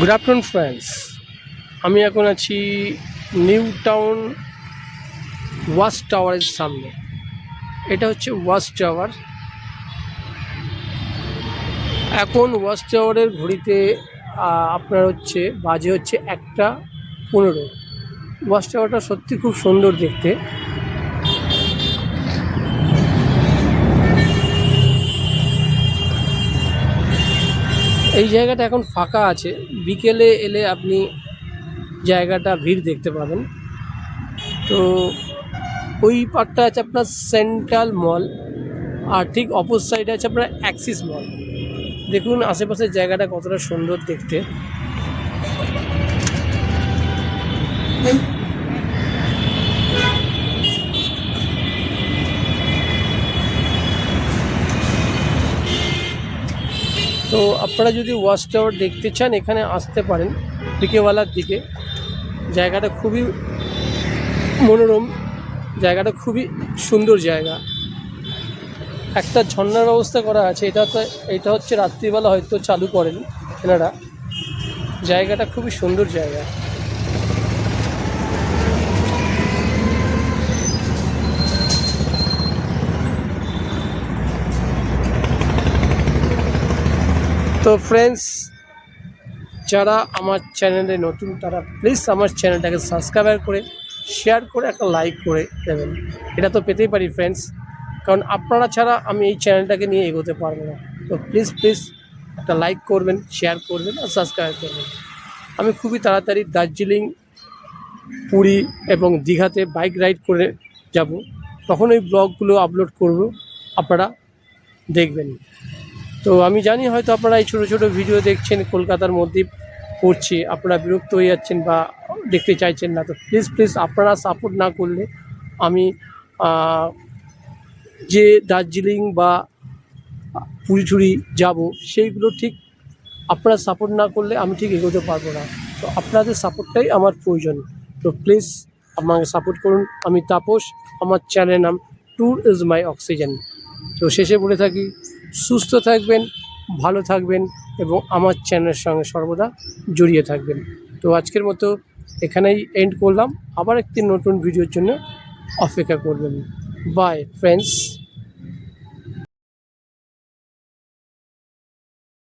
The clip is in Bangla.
গুড আফটারনুন ফ্রেন্ডস, আমি এখন আছি নিউ টাউন ওয়াচ টাওয়ারের সামনে। এটা হচ্ছে ওয়াচ টাওয়ার। এখন ওয়াচ টাওয়ারের ঘড়িতে আপনার বাজে হচ্ছে 1:15। ওয়াচ টাওয়ারটা সত্যি খুব সুন্দর দেখতে। এই জায়গাটা এখন ফাঁকা আছে, বিকেলে এলে আপনি জায়গাটা ভিড় দেখতে পাবেন। তো ওই পার্টটা আছে আপনার সেন্ট্রাল মল, আর ঠিক অপোজ সাইডে আছে আপনার অ্যাক্সিস মল। দেখুন আশেপাশের জায়গাটা কতটা সুন্দর দেখতে। তো আপনারা যদি ওয়াচ টাওয়ার দেখতে চান এখানে আসতে পারেন বিকেলবেলার দিকে। জায়গাটা খুবই মনোরম, জায়গাটা খুবই সুন্দর জায়গা। একটা ঝর্ণার ব্যবস্থা করা আছে, এটা হচ্ছে রাত্রিবেলা হয়তো চালু করেন এনারা। জায়গাটা খুবই সুন্দর জায়গা। তো ফ্রেন্ডস, যারা আমার চ্যানেলে নতুন তারা প্লিজ আমার চ্যানেলটাকে সাবস্ক্রাইব করে শেয়ার করে একটা লাইক করে দেবেন। এটা তো পেতেই পারি ফ্রেন্ডস, কারণ আপনারা ছাড়া আমি এই চ্যানেলটাকে নিয়ে এগোতে পারবো না। তো প্লিজ একটা লাইক করবেন, শেয়ার করবেন আর সাবস্ক্রাইব করবেন। আমি খুবই তাড়াতাড়ি দার্জিলিং, পুরী এবং দীঘাতে বাইক রাইড করে যাব, তখন ওই ব্লগগুলো আপলোড করব, আপনারা দেখবেন। তো আমি জানি হয়তো আপনারা এই ছোটো ছোটো ভিডিও দেখছেন, কলকাতার মধ্যে করছি, আপনারা বিরক্ত হয়ে যাচ্ছেন বা দেখতে চাইছেন না। তো প্লিজ আপনারা সাপোর্ট না করলে আমি যে দার্জিলিং বা পুরী যাব সেইগুলো ঠিক আপনারা সাপোর্ট না করলে আমি ঠিক এগোতে পারবো না। তো আপনাদের সাপোর্টটাই আমার প্রয়োজন। তো প্লিজ আমাকে সাপোর্ট করুন। আমি তাপস, আমার চ্যানেলের নাম ট্যুর ইজ মাই অক্সিজেন। তো শেষে বলে থাকি, সুস্থ থাকবেন, ভালো থাকবেন এবং আমার চ্যানেলের সঙ্গে সর্বদা জড়িয়ে থাকবেন। তো আজকের মতো এখানেই এন্ড করলাম, আবার একটি নতুন ভিডিওর জন্য অপেক্ষা করবেন। By friends.